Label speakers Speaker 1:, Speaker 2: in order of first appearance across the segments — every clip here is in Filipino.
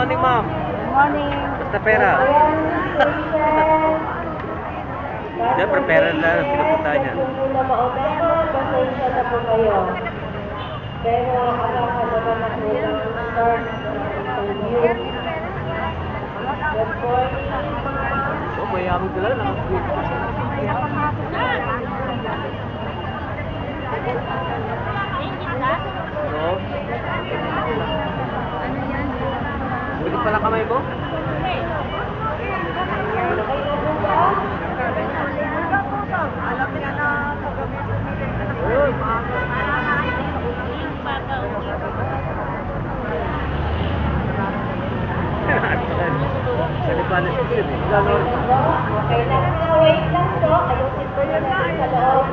Speaker 1: morning, ma'am.
Speaker 2: Good morning.
Speaker 1: Basta pera. Siyempre, pera na ang pinupunta niya.
Speaker 3: Kung na mauna, pasensya na po kayo. Pero nakakalaga na po ng start ng interview. Good morning.
Speaker 1: Oh, mayaman sila lang. No? Pwede pala kamay mo? Kalipanas ko siya.
Speaker 3: Okay lang na, wait lang po. Ayusin po yun natin sa loob.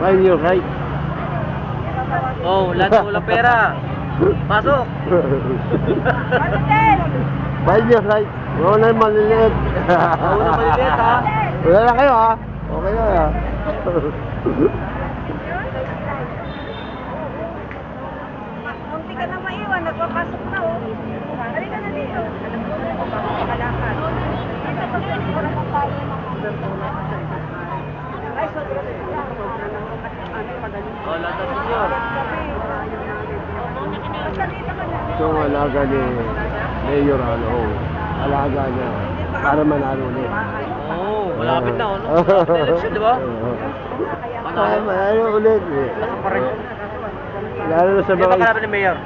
Speaker 2: Right, you're right.
Speaker 1: Oh, lahat mo lang pera. Pasok.
Speaker 2: Right, you're right. Oo na yung maliliit.
Speaker 1: Oo na maliliit, ha?
Speaker 2: Wala na kayo, ha? Okay na, ha?
Speaker 3: Munti ka na maiwan, nagpapasok na oh. Halika na dito. Makalakad. Ay,
Speaker 1: Oh, lahat ng senyor.
Speaker 2: Ito ang alaga ni Mayor, alaga niya para manalo ulit.
Speaker 1: Oh, malapit na, ano? Malapit na election, di ba?
Speaker 2: Para manalo ulit, eh.
Speaker 1: Pasok pa rin.
Speaker 2: Lalo na sa
Speaker 1: Hindi ba
Speaker 2: mga...
Speaker 1: kalaban ni Mayor?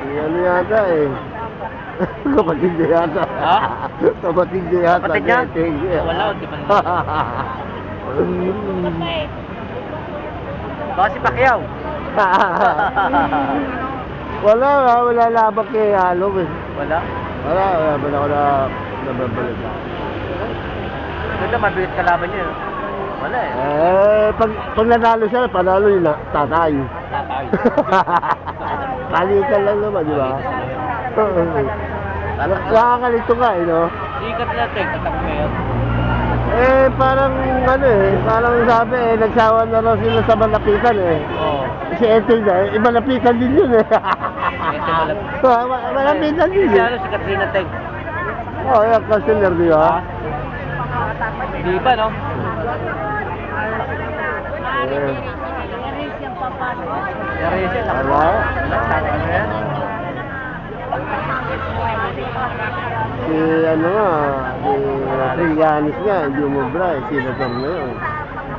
Speaker 2: Ano yata, eh. Kapatid niya yata.
Speaker 1: Ha?
Speaker 2: Kapatid niya yata.
Speaker 1: Kapatid niya?
Speaker 2: Hindi.
Speaker 1: Oh, wala, di ba na? Baka si Pacquiao.
Speaker 2: Wala labang kay Halo, eh.
Speaker 1: Wala.
Speaker 2: Wala ba ako na nababalita.
Speaker 1: Ganda, mabigat kalaban niya. No? Wala eh.
Speaker 2: Pag nanalo siya, panalo yung tatay.
Speaker 1: Tatay.
Speaker 2: Kalitan lang naman, di ba? Nakakalito ka, eh, no?
Speaker 1: Sikat na tek, atak Mayor.
Speaker 2: Parang sabi, nagsawa na raw sila sa malapitan, eh.
Speaker 1: Oo.
Speaker 2: Si Eting na, malapitan din yun, eh. Malapitan din
Speaker 1: Si
Speaker 2: yun.
Speaker 1: ano, si Katrina Teg.
Speaker 2: Oo, yung consular, di ba?
Speaker 1: Di ba, no? Yari siya,
Speaker 2: Wala.
Speaker 1: nakasama na yan.
Speaker 2: Si Trillanes nga, hindi umubra, senator na yun.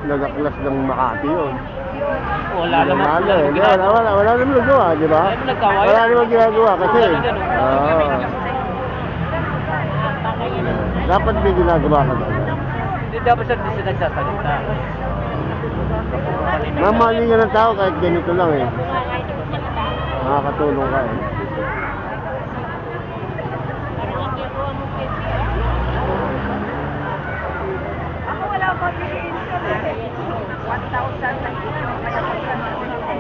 Speaker 2: Nagaklas ng Makati yun.
Speaker 1: Wala naman.
Speaker 2: Wala, wala naman nagawa, di ba?
Speaker 1: Wala naman nagkawa.
Speaker 2: Wala naman ginagawa kasi.
Speaker 1: Wala naman, no?
Speaker 2: Oo. Dapat may ginagawa ka doon.
Speaker 1: Hindi dapat siya nagsasalita.
Speaker 2: Mamahalin ka ng tao kahit ganito lang, eh. Makakatulong ka, eh.
Speaker 3: Ako wala pa din. 1,000 na ito.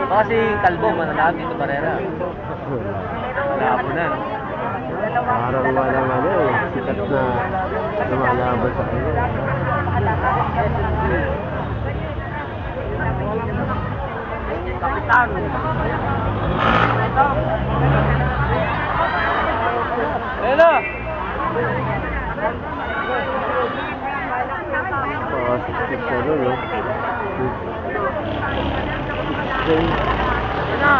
Speaker 1: Baka si Kalbo, mananalo dito Barrera. Malabo na.
Speaker 2: Parang walang sikat na lumalaban sa kanya.
Speaker 1: Kapitan. Ayun na.
Speaker 2: Siksik ka nun, eh.
Speaker 1: Ayun na.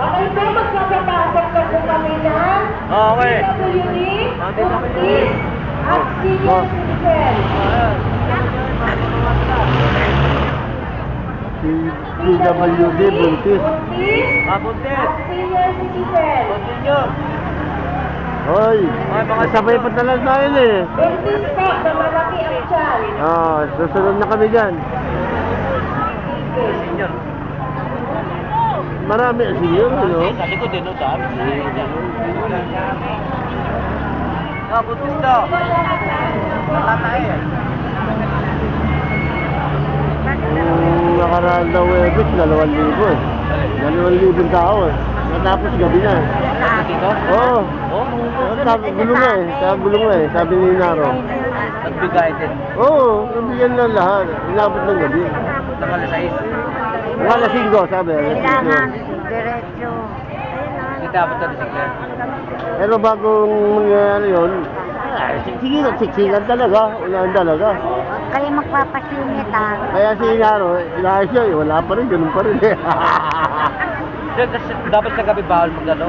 Speaker 3: Okay po, magpapapasok na po kami ng
Speaker 1: Okay.
Speaker 3: PWD,
Speaker 1: PWD.
Speaker 3: Police, at Senior Citizen.
Speaker 2: PWD, buntis.
Speaker 1: Mabuntis.
Speaker 3: At Senior Citizen.
Speaker 1: Continue.
Speaker 2: Hoy, sabay pa talaga tayo, eh.
Speaker 3: Buntis po, na malaki ang tiyan.
Speaker 2: Susunod na kami dyan.
Speaker 1: Senior.
Speaker 2: marami senior, ano?
Speaker 1: Sa likod din, no? Dami. Ah, buntis daw. Natatay eh.
Speaker 2: Yung nakaraan daw Webit, 2,000 eh. 2,000 tao eh. Natapos gabi na.
Speaker 1: Dito?
Speaker 2: Oo.
Speaker 1: Oh?
Speaker 2: Gulo nga eh. Gulo nga eh. Sabi ni Naro.
Speaker 1: Nagbigay din.
Speaker 2: Oo, nabigyan lang lahat. Inabot ng gabi.
Speaker 1: Nakala sa is.
Speaker 2: Mga alas 5, sabi. Alas 5.
Speaker 3: Kailangan diretso.
Speaker 1: Hindi dapat na bisiklet.
Speaker 2: Pero bagong mangyayari yun, siksikan talaga. Ulan talaga.
Speaker 3: Kayo magpapasingit ah.
Speaker 2: Kaya si Naro, inayos siya eh. Wala pa rin, ganun pa rin eh.
Speaker 1: Dapat sa gabi bawal magano.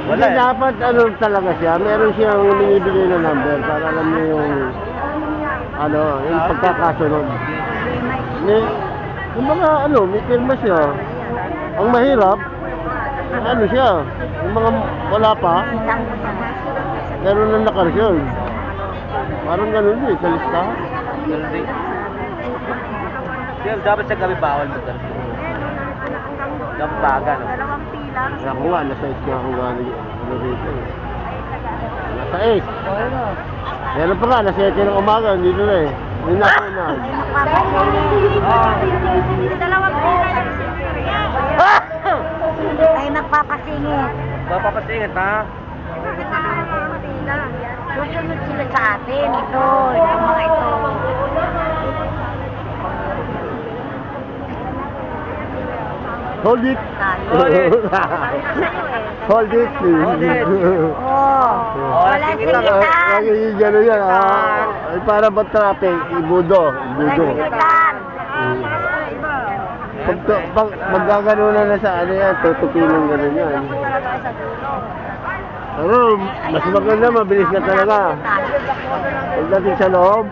Speaker 2: Hindi dapat ano talaga siya, meron siyang binibigay na number para alam niyo yung pagkakasunod. Yung mga may pirma siya. Ang mahirap, ano siya, yung mga wala pa, meron na nakarsyon. Parang ganun din, sa listahan.
Speaker 1: Ganun din. Dapat sa gabi bawal magano. Dampagan. No?
Speaker 2: Ako nga, nasa 8 nga ako galing rito. Nasa 8. Meron pa nga, nasa 7 ng umaga, dito na eh. Hindi na ako na.
Speaker 3: Dalawang pila yung ay magpapasingit.
Speaker 1: Papapasingit ha?
Speaker 3: Susunod sila sa atin. Ito, yung mga ito.
Speaker 2: Hold it!
Speaker 1: Hold it.
Speaker 2: Hold it, please.
Speaker 3: Wala singitan.
Speaker 2: Lagi gano'n yan, Ay, para ba traffic? Ibudo.
Speaker 3: Wala singitan.
Speaker 2: Pag magkaganunan na sa ano yan, tutupilin gano'n yan. Pero, mas maganda, mabilis na talaga. Pagdating sa loob,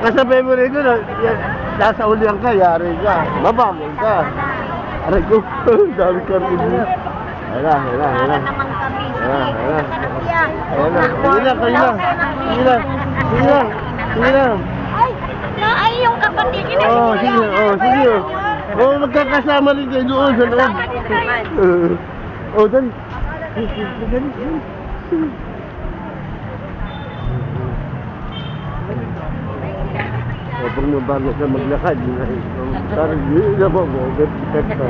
Speaker 2: kasabay mo rin doon, nasa ulian ka, yari ka, mabangol ka. Aray ko, dami ka rin mo. Ayan na.
Speaker 3: naman kami.
Speaker 2: Ayan na. Sige lang.
Speaker 3: Ay, yung kapatid niya.
Speaker 2: Sige. Magkakasama rin kayo doon sa loob. Dali. Pag nabago ka maglakad, parang yun na ba mo, gat ka.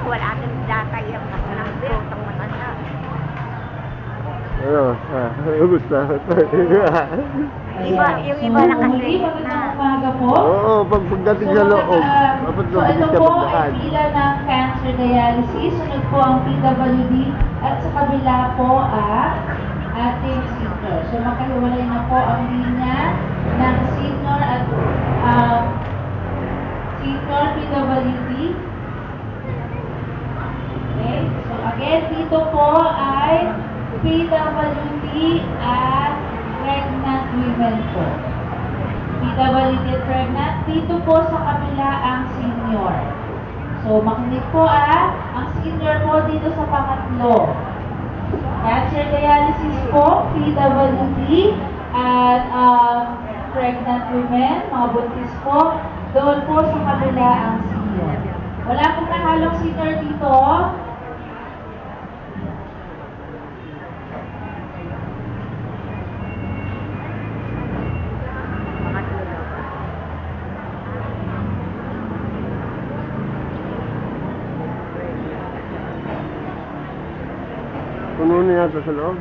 Speaker 3: Wala kang data yung kasanang botong matanda.
Speaker 2: Gusto.
Speaker 3: Yung iba nakasirit na.
Speaker 2: Oo, pagdating sa loob, dapat
Speaker 4: So
Speaker 2: mabilis
Speaker 4: ito
Speaker 2: ka
Speaker 4: po
Speaker 2: maglakad.
Speaker 4: ay pila ng cancer dialysis. Sunod po ang PWD at sa kabila po ang ating senior. So makahiwalay na po ang linya ng senior at senior PWD. Okay? So again, dito po ay PWD at pregnant women po. PWD at pregnant, dito po sa kabila ang senior. So, makinig po ang senior po dito sa pangatlo. Cancer dialysis po, PWD, at pregnant women, mga buntis po, doon po sa kabila ang senior. Wala pong nahalong senior dito.
Speaker 2: Puno na yata sa loob.